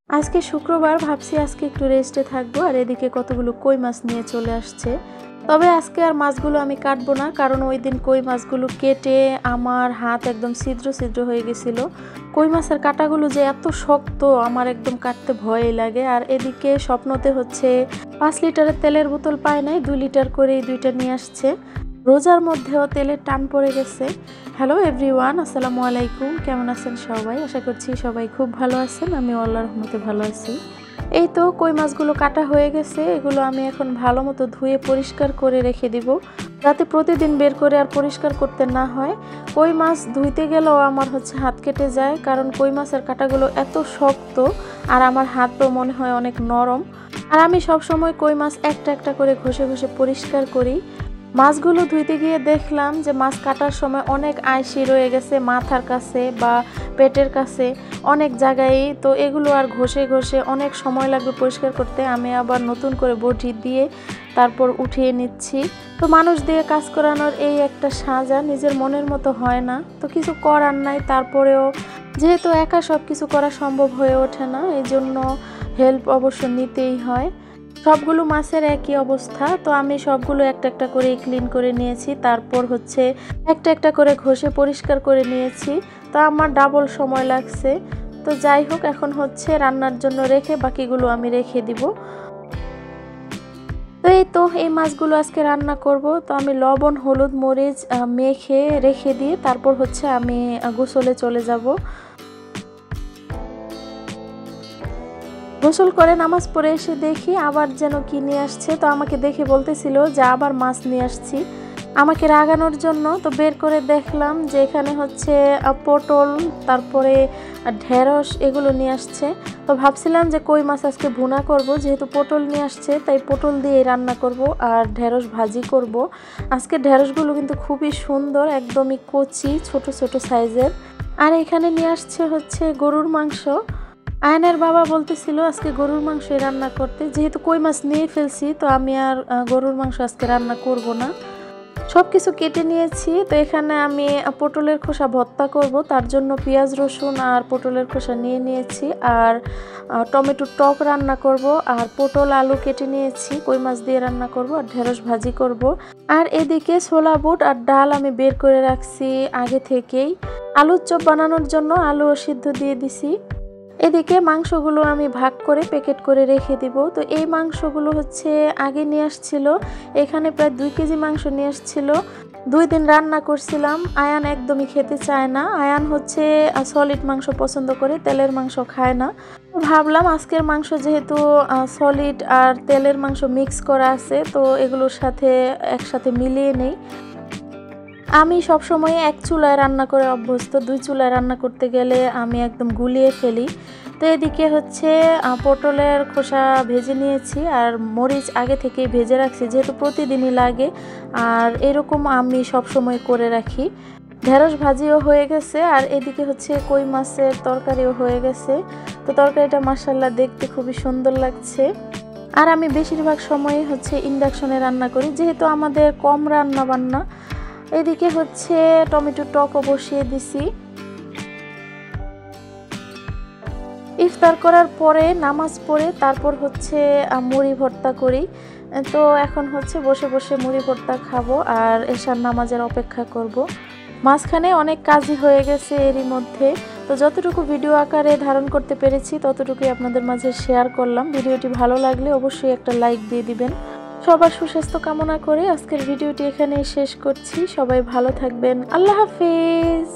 আজকে শুক্রবার ভাবছি আজকে একটু রেস্টে থাকবো আর এদিকে কতগুলো কই মাছ নিয়ে চলে আসছে। তবে আজকে আর মাছগুলো আমি কাটবো না, কারণ ওই দিন কই মাছগুলো কেটে আমার হাত একদম ছিদ্র ছিদ্র হয়ে গেছিলো। কই মাছের কাঁটাগুলো যে এত শক্ত, আমার একদম কাটতে ভয়ই লাগে। আর এদিকে স্বপ্নতে হচ্ছে 5 লিটারের তেলের বোতল পায় নাই, 2 লিটার করেই দুইটা নিয়ে আসছে। রোজার মধ্যেও তেলের টান পড়ে গেছে। হ্যালো এভরিওয়ান, আসসালামু আলাইকুম। কেমন আছেন সবাই? আশা করছি সবাই খুব ভালো আছেন। আমি আল্লাহর রহমতে ভালো আছি। এই তো কই মাছগুলো কাটা হয়ে গেছে, এগুলো আমি এখন ভালো মতো ধুয়ে পরিষ্কার করে রেখে দিব, যাতে প্রতিদিন বের করে আর পরিষ্কার করতে না হয়। কই মাছ ধুইতে গেলেও আমার হচ্ছে হাত কেটে যায়, কারণ কই মাছের কাঁটাগুলো এত শক্ত আর আমার হাতও মনে হয় অনেক নরম। আর আমি সব সময় কই মাছ একটা একটা করে ঘষে ঘষে পরিষ্কার করি। মাছগুলো ধুইতে গিয়ে দেখলাম যে মাছ কাটার সময় অনেক আইসি রয়ে গেছে মাথার কাছে বা পেটের কাছে, অনেক জায়গায়। তো এগুলো আর ঘষে ঘষে অনেক সময় লাগবে পরিষ্কার করতে। আমি আবার নতুন করে বটি দিয়ে তারপর উঠিয়ে নিচ্ছি। তো মানুষ দিয়ে কাজ করানোর এই একটা সাজা, নিজের মনের মতো হয় না, তো কিছু করার নাই। তারপরেও যেহেতু একা সব কিছু করা সম্ভব হয়ে ওঠে না, এই জন্য হেল্প অবশ্য নিতেই হয়। সবগুলো মাছের একই অবস্থা, তো আমি সবগুলো একটা একটা করে ক্লিন করে নিয়েছি, তারপর হচ্ছে একটা একটা করে ঘষে পরিষ্কার করে নিয়েছি। তো আমার ডাবল সময় লাগছে। তো যাই হোক, এখন হচ্ছে রান্নার জন্য রেখে বাকিগুলো আমি রেখে দিব। তো এই মাছগুলো আজকে রান্না করব। তো আমি লবণ হলুদ মরিচ মেখে রেখে দিয়ে তারপর হচ্ছে আমি গোসলে চলে যাব। গোসল করে নামাজ পড়ে এসে দেখি আবার যেন কি নিয়ে আসছে। তো আমাকে দেখে বলতেছিল যে আবার মাছ নিয়ে আসছি, আমাকে রাগানোর জন্য। তো বের করে দেখলাম যে এখানে হচ্ছে পটল, তারপরে ঢেঁড়স, এগুলো নিয়ে আসছে। তো ভাবছিলাম যে কই মাছ আজকে ভুনা করব, যেহেতু পটল নিয়ে আসছে তাই পটল দিয়ে রান্না করব আর ঢেঁড়স ভাজি করব। আজকে ঢেঁড়সগুলো কিন্তু খুবই সুন্দর, একদমই কচি, ছোট ছোট সাইজের। আর এখানে নিয়ে আসছে হচ্ছে গরুর মাংস। আয়নের বাবা বলতেছিল আজকে গরুর মাংস রান্না করতে, যেহেতু কই মাছ নিয়ে ফেলছি তো আমি আর গরুর মাংস আজকে রান্না করব না। সব কিছু কেটে নিয়েছি। তো এখানে আমি পটলের খোসা ভর্তা করব, তার জন্য পেঁয়াজ রসুন আর পটলের খোসা নিয়ে নিয়েছি। আর টমেটোর টক রান্না করব, আর পটল আলু কেটে নিয়েছি, কই মাছ দিয়ে রান্না করব, আর ঢেঁড়স ভাজি করব। আর এদিকে ছোলা বুট আর ডাল আমি বের করে রাখছি আগে থেকেই। আলুর চপ বানানোর জন্য আলু সিদ্ধ দিয়ে দিছি। এদিকে মাংসগুলো আমি ভাগ করে প্যাকেট করে রেখে দিব। তো এই মাংসগুলো হচ্ছে আগে নিয়ে আসছিল, এখানে প্রায় 2 কেজি মাংস নিয়ে আসছিল। 2 দিন রান্না করছিলাম। আয়ান একদমই খেতে চায় না, আয়ান হচ্ছে সলিড মাংস পছন্দ করে, তেলের মাংস খায় না। ভাবলাম আজকের মাংস যেহেতু সলিড আর তেলের মাংস মিক্স করা আছে, তো এগুলোর সাথে একসাথে মিলিয়ে নেই। আমি সবসময় এক চুলায় রান্না করে অভ্যস্ত, 2 চুলায় রান্না করতে গেলে আমি একদম গুলিয়ে ফেলি। তো এদিকে হচ্ছে পটলের খোসা ভেজে নিয়েছি, আর মরিচ আগে থেকেই ভেজে রাখছি, যেহেতু প্রতিদিনই লাগে আর এরকম আমি সবসময় করে রাখি। ঢেঁড়স ভাজিও হয়ে গেছে, আর এদিকে হচ্ছে কই মাছের তরকারিও হয়ে গেছে। তো তরকারিটা মাশাআল্লাহ দেখতে খুবই সুন্দর লাগছে। আর আমি বেশিরভাগ সময় হচ্ছে ইন্ডাকশনে রান্না করি, যেহেতু আমাদের কম রান্না বান্না। এদিকে হচ্ছে টমেটো টকও বসিয়ে দিছি। ইফতার করার পরে নামাজ পড়ে তারপর হচ্ছে মুড়ি ভর্তা করি। তো এখন হচ্ছে বসে বসে মুড়ি ভর্তা খাবো আর এশার নামাজের অপেক্ষা করব। মাঝখানে অনেক কাজই হয়ে গেছে এরই মধ্যে। তো যতটুকু ভিডিও আকারে ধারণ করতে পেরেছি ততটুকুই আপনাদের মাঝে শেয়ার করলাম। ভিডিওটি ভালো লাগলে অবশ্যই একটা লাইক দিয়ে দিবেন। সবার সুস্বাস্থ্য কামনা করে আজকের ভিডিওটি এখানেই শেষ করছি। সবাই ভালো থাকবেন। আল্লাহ হাফেজ।